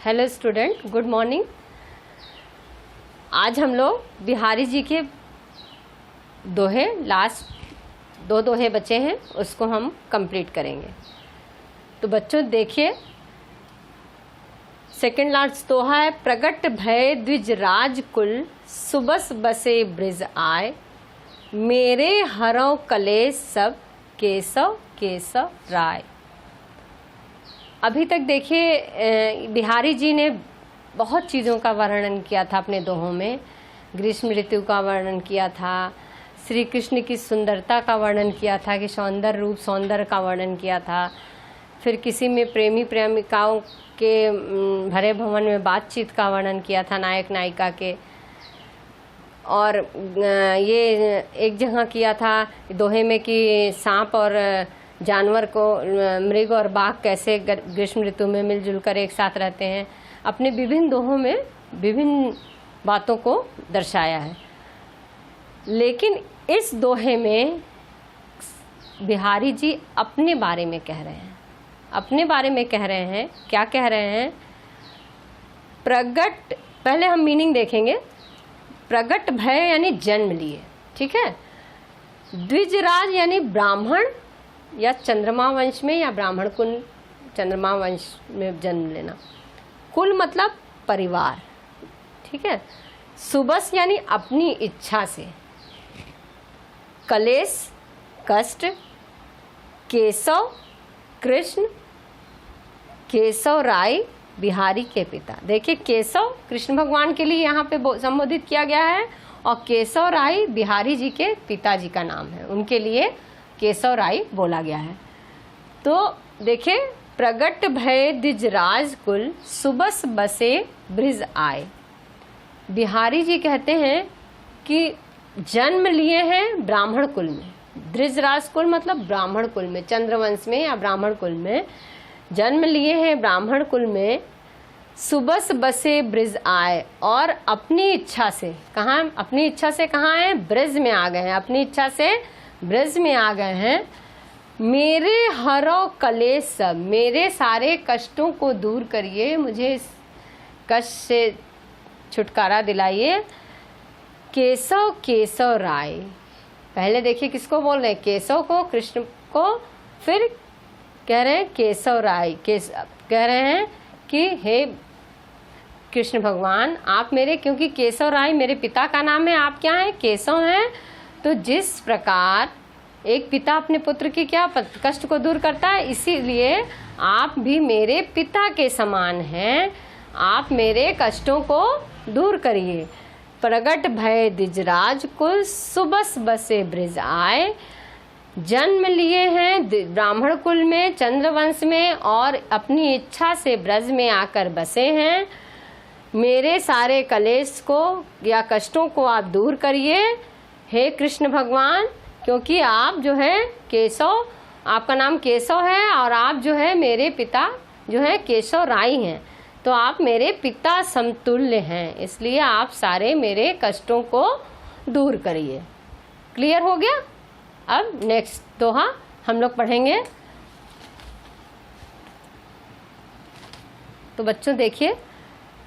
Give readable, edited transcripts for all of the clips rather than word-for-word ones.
Hello student, good morning. आज हम लोग बिहारी जी के दोहे, लास्ट 2 दोहे बचे हैं, उसको हम कंप्लीट करेंगे। तो बच्चों देखिए, सेकंड लास्ट दोहा है, प्रगट भय द्विज राज कुल, सुबस बसे ब्रिज आए, मेरे हरौ कलेश सब, केशव केशव राय। अभी तक देखिए बिहारी जी ने बहुत चीज़ों का वर्णन किया था अपने दोहों में। ग्रीष्म ऋतु का वर्णन किया था, श्री कृष्ण की सुंदरता का वर्णन किया था कि सौंदर्य रूप सौंदर्य का वर्णन किया था। फिर किसी में प्रेमी प्रेमिकाओं के भरे भवन में बातचीत का वर्णन किया था, नायक नायिका के। और ये एक जगह किया था दोहे में कि सांप और जानवर को, मृग और बाघ कैसे ग्रीष्म ऋतु में मिलजुल कर एक साथ रहते हैं। अपने विभिन्न दोहों में विभिन्न बातों को दर्शाया है। लेकिन इस दोहे में बिहारी जी अपने बारे में कह रहे हैं। अपने बारे में कह रहे हैं, क्या कह रहे हैं? प्रगट, पहले हम मीनिंग देखेंगे। प्रगट भय यानी जन्म लिए, ठीक है। द्विजराज यानी ब्राह्मण या चंद्रमा वंश में, या ब्राह्मण कुल चंद्रमा वंश में जन्म लेना। कुल मतलब परिवार, ठीक है। सुबस यानी अपनी इच्छा से। कलेश कष्ट, केशव कृष्ण, केशव राय बिहारी के पिता। देखिए, केशव कृष्ण भगवान के लिए यहाँ पे संबोधित किया गया है, और केशव राय बिहारी जी के पिताजी का नाम है, उनके लिए केशव राय बोला गया है। तो देखिए, प्रगट भय द्विजराज कुल, सुबस बसे ब्रिज आए। बिहारी जी कहते हैं कि जन्म लिए हैं ब्राह्मण कुल में। द्विजराज कुल मतलब ब्राह्मण कुल में, चंद्रवंश में या ब्राह्मण कुल में जन्म लिए हैं ब्राह्मण कुल में। सुबस बसे ब्रिज आए, और अपनी इच्छा से कहाँ, अपनी इच्छा से कहाँ है? ब्रिज में आ गए हैं। अपनी इच्छा से ब्रज में आ गए हैं। मेरे हरो कलेश सब, मेरे सारे कष्टों को दूर करिए, मुझे इस कष्ट से छुटकारा दिलाइए। केशव केशव राय, पहले देखिए किसको बोल रहे हैं? केशव को, कृष्ण को। फिर कह रहे हैं केशव राय, कह रहे हैं कि हे कृष्ण भगवान, आप मेरे, क्योंकि केशव राय मेरे पिता का नाम है, आप क्या हैं? केशव हैं। तो जिस प्रकार एक पिता अपने पुत्र की क्या कष्ट को दूर करता है, इसीलिए आप भी मेरे पिता के समान हैं, आप मेरे कष्टों को दूर करिए। प्रगट भय द्विजराज कुल, सुबस बसे ब्रिज आए। जन्म लिए हैं ब्राह्मण कुल में, चंद्रवंश में, और अपनी इच्छा से ब्रज में आकर बसे हैं। मेरे सारे कलेश को या कष्टों को आप दूर करिए हे कृष्ण भगवान, क्योंकि आप जो है केशव, आपका नाम केशव है, और आप जो है मेरे पिता जो है केशव राय हैं। तो आप मेरे पिता समतुल्य हैं, इसलिए आप सारे मेरे कष्टों को दूर करिए। क्लियर हो गया? अब नेक्स्ट दोहा हम लोग पढ़ेंगे। तो बच्चों देखिए,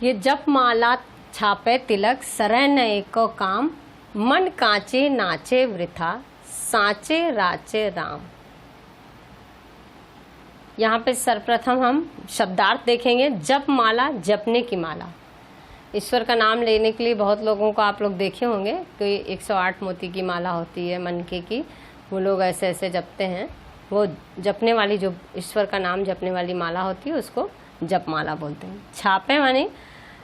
ये जप माला छापे तिलक, सरय न एको काम, मन कांचे नाचे वृथा, साचे राचे राम। यहाँ पे सर्वप्रथम हम शब्दार्थ देखेंगे। जप माला, जपने की माला। ईश्वर का नाम लेने के लिए बहुत लोगों को आप लोग देखे होंगे कि 108 मोती की माला होती है मनके की, वो लोग ऐसे ऐसे जपते हैं। वो जपने वाली, जो ईश्वर का नाम जपने वाली माला होती है, उसको जप माला बोलते हैं। छापे माने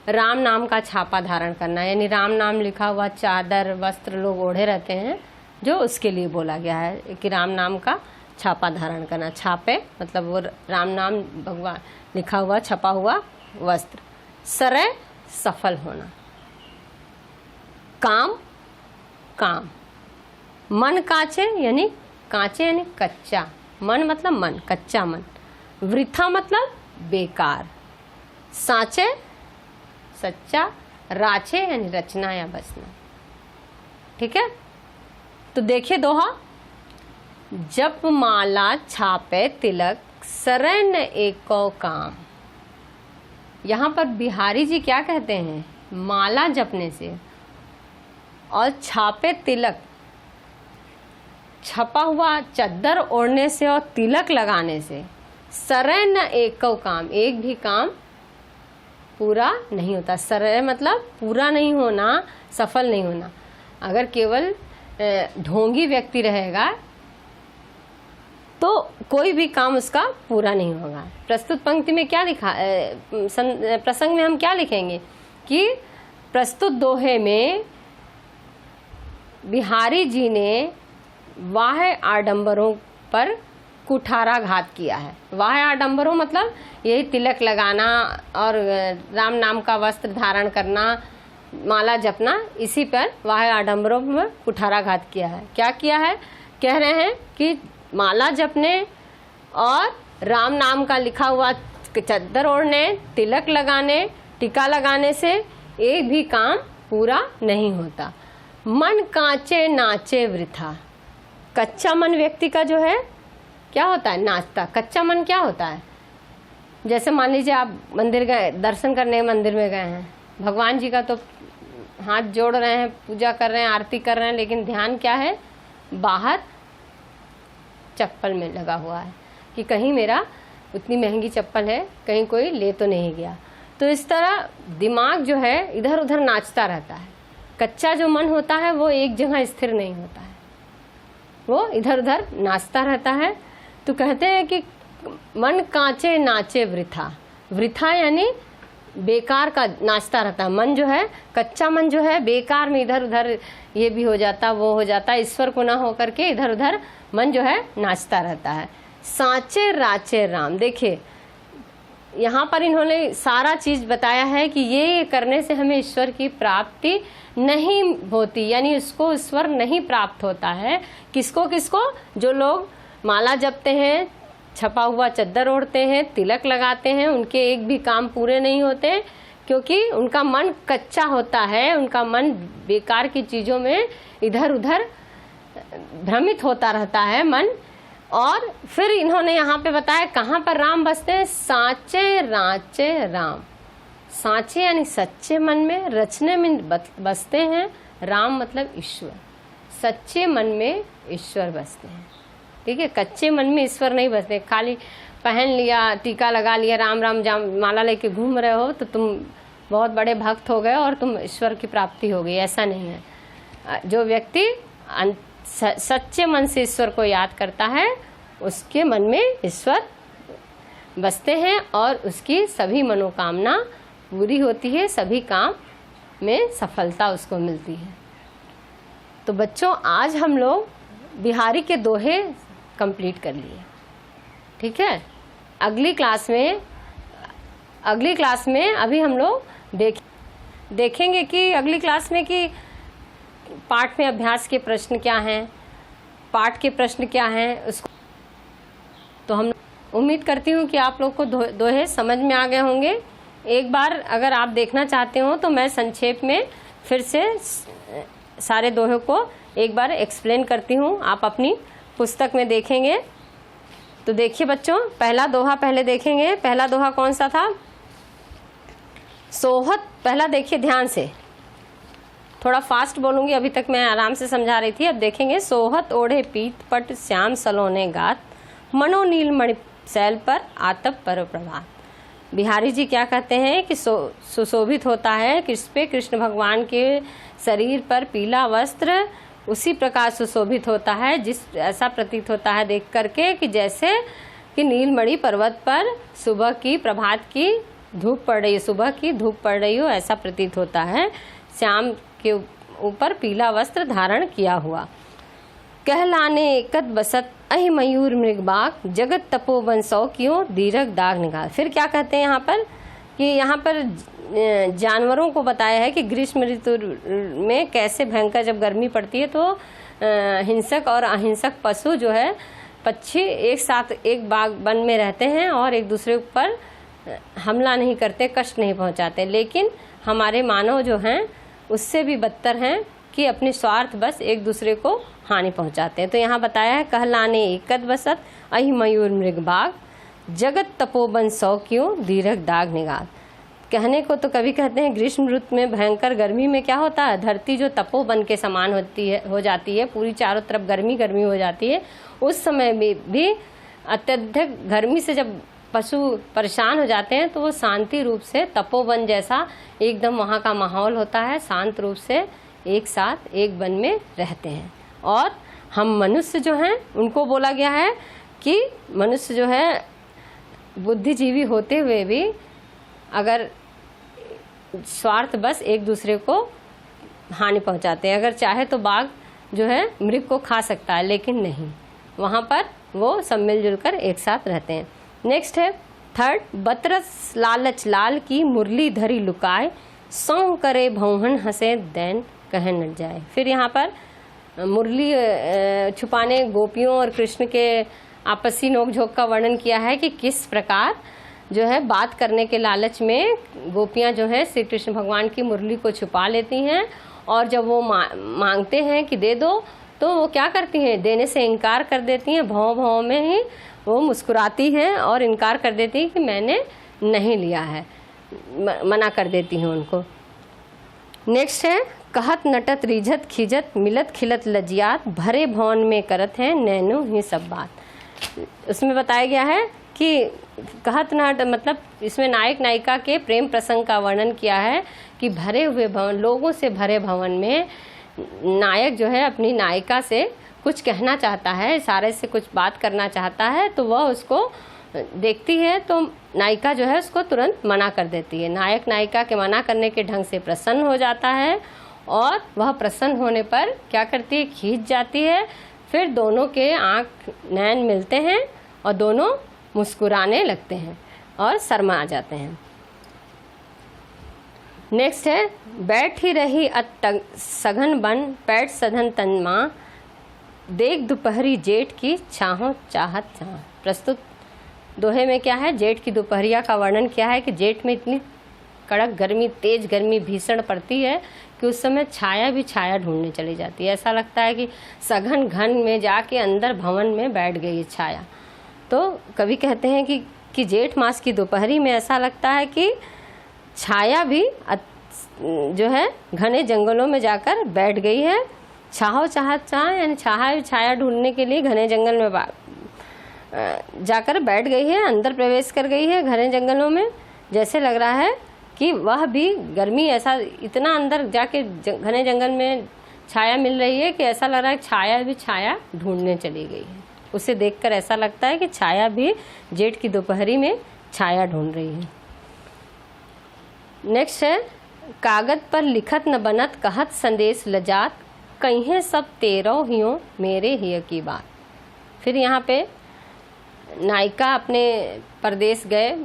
राम नाम का छापा धारण करना, यानी राम नाम लिखा हुआ चादर वस्त्र लोग ओढ़े रहते हैं, जो उसके लिए बोला गया है कि राम नाम का छापा धारण करना। छापे मतलब वो राम नाम भगवान लिखा हुआ छपा हुआ वस्त्र। सरय सफल होना। काम काम। मन काचे यानी कांचे यानी कच्चा। मन मतलब मन, कच्चा मन। वृथा मतलब बेकार। साचे सच्चा। राचे यानी रचना या बसना। ठीक है, तो देखिए दोहा। जप माला छापे तिलक, सरय न एको काम। यहाँ पर बिहारी जी क्या कहते हैं, माला जपने से और छापे तिलक, छपा हुआ चद्दर ओढ़ने से और तिलक लगाने से सरय न एको काम, एक भी काम पूरा नहीं होता। सरय मतलब पूरा नहीं होना, सफल नहीं होना। अगर केवल ढोंगी व्यक्ति रहेगा तो कोई भी काम उसका पूरा नहीं होगा। प्रस्तुत पंक्ति में क्या लिखा, प्रसंग में हम क्या लिखेंगे कि प्रस्तुत दोहे में बिहारी जी ने वाह आडंबरों पर कुठाराघात किया है। वाह आडंबरों मतलब यही तिलक लगाना और राम नाम का वस्त्र धारण करना, माला जपना, इसी पर वाह आडंबरों पर कुठाराघात किया है। क्या किया है, कह रहे हैं कि माला जपने और राम नाम का लिखा हुआ चद्दर ओढ़ने, तिलक लगाने, टीका लगाने से एक भी काम पूरा नहीं होता। मन कांचे नाचे वृथा, कच्चा मन व्यक्ति का जो है क्या होता है, नाचता। कच्चा मन क्या होता है, जैसे मान लीजिए आप मंदिर गए, दर्शन करने मंदिर में गए हैं, भगवान जी का तो हाथ जोड़ रहे हैं, पूजा कर रहे हैं, आरती कर रहे हैं, लेकिन ध्यान क्या है, बाहर चप्पल में लगा हुआ है कि कहीं मेरा उतनी महंगी चप्पल है, कहीं कोई ले तो नहीं गया। तो इस तरह दिमाग जो है इधर उधर नाचता रहता है। कच्चा जो मन होता है वो एक जगह स्थिर नहीं होता है, वो इधर उधर नाचता रहता है। तो कहते हैं कि मन कांचे नाचे वृथा, वृथा यानी बेकार का नाचता रहता है। मन जो है, कच्चा मन जो है बेकार में इधर उधर ये भी हो जाता, वो हो जाता, ईश्वर को ना होकर के इधर उधर मन जो है नाचता रहता है। सांचे राचे राम, देखिए यहाँ पर इन्होंने सारा चीज बताया है कि ये करने से हमें ईश्वर की प्राप्ति नहीं होती, यानी उसको ईश्वर नहीं प्राप्त होता है। किसको किसको, जो लोग माला जपते हैं, छपा हुआ चद्दर ओढ़ते हैं, तिलक लगाते हैं, उनके एक भी काम पूरे नहीं होते, क्योंकि उनका मन कच्चा होता है, उनका मन बेकार की चीजों में इधर उधर भ्रमित होता रहता है मन। और फिर इन्होंने यहाँ पे बताया कहाँ पर राम बसते हैं, सांचे राचे राम। सांचे यानी सच्चे मन में, रचने में बसते हैं। राम मतलब ईश्वर, सच्चे मन में ईश्वर बसते हैं। ठीक है, कच्चे मन में ईश्वर नहीं बसते। खाली पहन लिया, टीका लगा लिया, राम राम जाम माला लेके घूम रहे हो तो तुम बहुत बड़े भक्त हो गए और तुम ईश्वर की प्राप्ति हो गई, ऐसा नहीं है। जो व्यक्ति सच्चे मन से ईश्वर को याद करता है, उसके मन में ईश्वर बसते हैं और उसकी सभी मनोकामना पूरी होती है, सभी काम में सफलता उसको मिलती है। तो बच्चों, आज हम लोग बिहारी के दोहे कंप्लीट कर लिए। ठीक है, अगली क्लास में अभी हम लोग देखेंगे कि अगली क्लास में कि पाठ में अभ्यास के प्रश्न क्या हैं, पाठ के प्रश्न क्या हैं, उसको तो हम उम्मीद करती हूँ कि आप लोग को दोहे समझ में आ गए होंगे। एक बार अगर आप देखना चाहते हो तो मैं संक्षेप में फिर से सारे दोहे को एक बार एक्सप्लेन करती हूँ, आप अपनी पुस्तक में देखेंगे। तो देखिए बच्चों, पहला दोहा पहले देखेंगे। पहला दोहा कौन सा था, सोहत। पहला देखिए ध्यान से, थोड़ा फास्ट बोलूंगी, अभी तक मैं आराम से समझा रही थी। अब देखेंगे, सोहत ओढ़े पीत पट श्याम सलोने गात, मनो नील मणि शैल पर आतप पर प्रभात। बिहारी जी क्या कहते हैं कि सुशोभित होता है किस पे, कृष्ण भगवान के शरीर पर पीला वस्त्र उसी प्रकार सुशोभित होता है, जिस ऐसा प्रतीत होता है देख करके कि जैसे कि नीलमणि पर्वत पर सुबह की प्रभात की धूप पड़ रही है, सुबह की धूप पड़ रही हो, ऐसा प्रतीत होता है। श्याम के ऊपर पीला वस्त्र धारण किया हुआ। कहलाने एकत बसत अहि मयूर मृगबाग, जगत तपोवन सौ क्यों दीर्घ दाग निगाह। फिर क्या कहते हैं यहाँ पर कि यहाँ पर जानवरों को बताया है कि ग्रीष्म ऋतु में कैसे भयंकर जब गर्मी पड़ती है तो हिंसक और अहिंसक पशु जो है, पक्षी एक साथ एक बाग वन में रहते हैं और एक दूसरे पर हमला नहीं करते, कष्ट नहीं पहुंचाते। लेकिन हमारे मानव जो हैं उससे भी बदतर हैं कि अपने स्वार्थ बस एक दूसरे को हानि पहुंचाते हैं। तो यहाँ बताया है, कहलाने एकत बसत अहि मयूर मृगबाग, जगत तपोवन सौ क्यों दीर्घ दाग निगाह। कहने को तो कभी कहते हैं ग्रीष्म ऋतु में भयंकर गर्मी में क्या होता है, धरती जो तपोवन के समान हो जाती है, पूरी चारों तरफ गर्मी गर्मी हो जाती है। उस समय में भी अत्यधिक गर्मी से जब पशु परेशान हो जाते हैं तो वो शांति रूप से तपोवन जैसा एकदम वहाँ का माहौल होता है, शांत रूप से एक साथ एक वन में रहते हैं। और हम मनुष्य जो हैं उनको बोला गया है कि मनुष्य जो है बुद्धिजीवी होते हुए भी अगर स्वार्थ बस एक दूसरे को हानि पहुंचाते हैं। अगर चाहे तो बाघ जो है मृग को खा सकता है, लेकिन नहीं, वहाँ पर वो सब मिलजुल कर एक साथ रहते हैं। नेक्स्ट है थर्ड, बतरस लालच लाल की मुरली धरी लुकाए, सौ करे भौहन हंसे दैन कह न जाए। फिर यहाँ पर मुरली छुपाने गोपियों और कृष्ण के आपसी नोकझोंक का वर्णन किया है कि किस प्रकार जो है बात करने के लालच में गोपियाँ जो है श्री कृष्ण भगवान की मुरली को छुपा लेती हैं, और जब वो मांगते हैं कि दे दो तो वो क्या करती हैं, देने से इनकार कर देती हैं। भौं भौं में ही वो मुस्कुराती हैं और इनकार कर देती हैं कि मैंने नहीं लिया है, मना कर देती हैं उनको। नेक्स्ट है कहत नटत रिझत खिजत मिलत खिलत लजियात, भरे भवन में करत हैं नैनो ही सब बात। उसमें बताया गया है कि कहत नट मतलब इसमें नायक नायिका के प्रेम प्रसंग का वर्णन किया है कि भरे हुए भवन, लोगों से भरे भवन में नायक जो है अपनी नायिका से कुछ कहना चाहता है, इशारे से कुछ बात करना चाहता है, तो वह उसको देखती है तो नायिका जो है उसको तुरंत मना कर देती है। नायक नायिका के मना करने के ढंग से प्रसन्न हो जाता है, और वह प्रसन्न होने पर क्या करती है, खींच जाती है। फिर दोनों के आँख नैन मिलते हैं और दोनों मुस्कुराने लगते हैं और शर्मा जाते हैं। नेक्स्ट है बैठ ही रही सघन बन पैठ सधन तन माँ, देख दोपहरी जेठ की छाहों चाहत छाह। प्रस्तुत दोहे में क्या है, जेठ की दोपहरिया का वर्णन किया है कि जेठ में इतनी कड़क गर्मी, तेज गर्मी भीषण पड़ती है कि उस समय छाया भी छाया ढूंढने चली जाती है। ऐसा लगता है कि सघन घन में जाके अंदर भवन में बैठ गई है छाया। तो कवि कहते हैं कि जेठ मास की दोपहरी में ऐसा लगता है कि छाया भी जो है घने जंगलों में जाकर बैठ गई है। छाहो चाहत चाह यानी छाया ढूंढने के लिए घने जंगल में जाकर बैठ गई है, अंदर प्रवेश कर गई है घने जंगलों में। जैसे लग रहा है कि वह भी गर्मी ऐसा इतना अंदर जाके घने जंगल में छाया मिल रही है कि ऐसा लग रहा है छाया भी छाया ढूंढने चली गई है। उसे देखकर ऐसा लगता है कि छाया भी जेठ की दोपहरी में छाया ढूंढ रही है। नेक्स्ट है कागज पर लिखत न बनत कहत संदेश लजात, कहीं सब तेरो हियो मेरे हिय की बात। फिर यहाँ पे नायिका अपने परदेश गए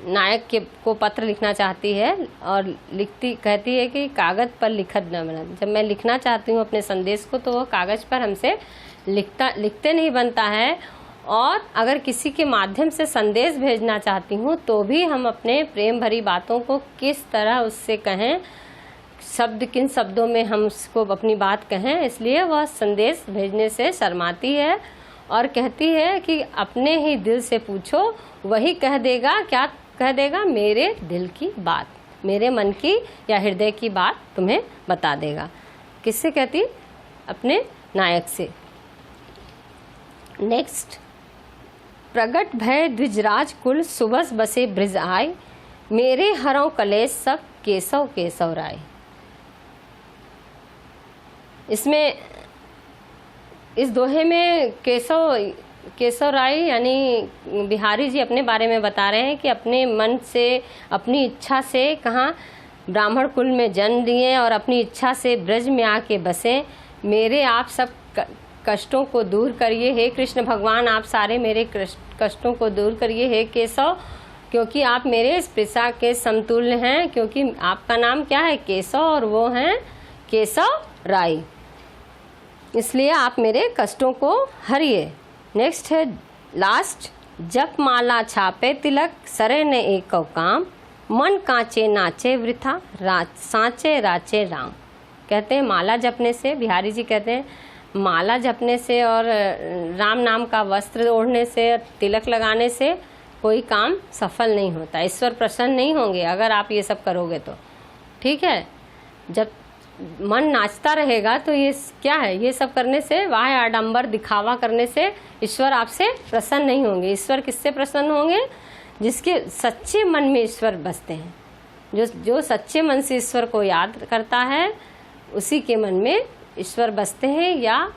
नायक को पत्र लिखना चाहती है और कहती है कि कागज पर लिखत न बनत, जब मैं लिखना चाहती हूँ अपने संदेश को तो वो कागज पर हमसे लिखते नहीं बनता है। और अगर किसी के माध्यम से संदेश भेजना चाहती हूँ तो भी हम अपने प्रेम भरी बातों को किस तरह उससे कहें, किन शब्दों में हम उसको अपनी बात कहें, इसलिए वह संदेश भेजने से शर्माती है और कहती है कि अपने ही दिल से पूछो, वही कह देगा। क्या कह देगा? मेरे दिल की बात, मेरे मन की या हृदय की बात तुम्हें बता देगा। किससे कहती? अपने नायक से। नेक्स्ट, प्रगट भय द्विजराज कुल सुबस बसे ब्रिज आय, मेरे हरों कलेश सब केशव केशव राय। इसमें इस दोहे में केशव राय यानी बिहारी जी अपने बारे में बता रहे हैं कि अपने मन से अपनी इच्छा से कहाँ ब्राह्मण कुल में जन्म लिए और अपनी इच्छा से ब्रज में आके बसे। मेरे आप सब कष्टों को दूर करिए हे कृष्ण भगवान, आप सारे मेरे कष्टों को दूर करिए हे केशव, क्योंकि आप मेरे स्पृशा के समतुल्य हैं, क्योंकि आपका नाम क्या है? केशव, और वो हैं केशव राय, इसलिए आप मेरे कष्टों को हरिए। नेक्स्ट है लास्ट, जप माला छापे तिलक सरे ने एक काम, मन कांचे नाचे वृथा सांचे राचे राम। कहते हैं माला जपने से, बिहारी जी कहते हैं माला जपने से और राम नाम का वस्त्र ओढ़ने से, तिलक लगाने से कोई काम सफल नहीं होता। ईश्वर प्रसन्न नहीं होंगे अगर आप ये सब करोगे तो, ठीक है। जब मन नाचता रहेगा तो ये क्या है, ये सब करने से, वाह आडंबर दिखावा करने से ईश्वर आपसे प्रसन्न नहीं होंगे। ईश्वर किससे प्रसन्न होंगे? जिसके सच्चे मन में ईश्वर बसते हैं। जो सच्चे मन से ईश्वर को याद करता है उसी के मन में ईश्वर बसते हैं, या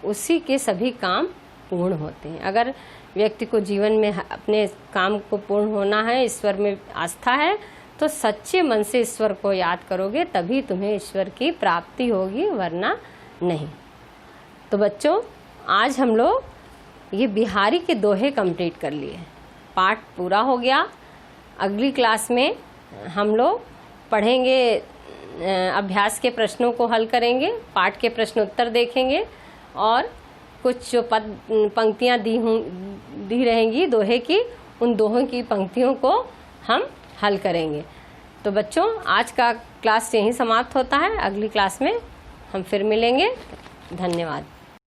उसी के सभी काम पूर्ण होते हैं। अगर व्यक्ति को जीवन में अपने काम को पूर्ण होना है, ईश्वर में आस्था है, तो सच्चे मन से ईश्वर को याद करोगे तभी तुम्हें ईश्वर की प्राप्ति होगी, वरना नहीं। तो बच्चों, आज हम लोग ये बिहारी के दोहे कंप्लीट कर लिए, पाठ पूरा हो गया। अगली क्लास में हम लोग पढ़ेंगे, अभ्यास के प्रश्नों को हल करेंगे, पाठ के प्रश्न उत्तर देखेंगे, और कुछ जो पंक्तियाँ दी रहेंगी दोहे की, उन दोहों की पंक्तियों को हम हल करेंगे। तो बच्चों, आज का क्लास यहीं समाप्त होता है। अगली क्लास में हम फिर मिलेंगे। धन्यवाद।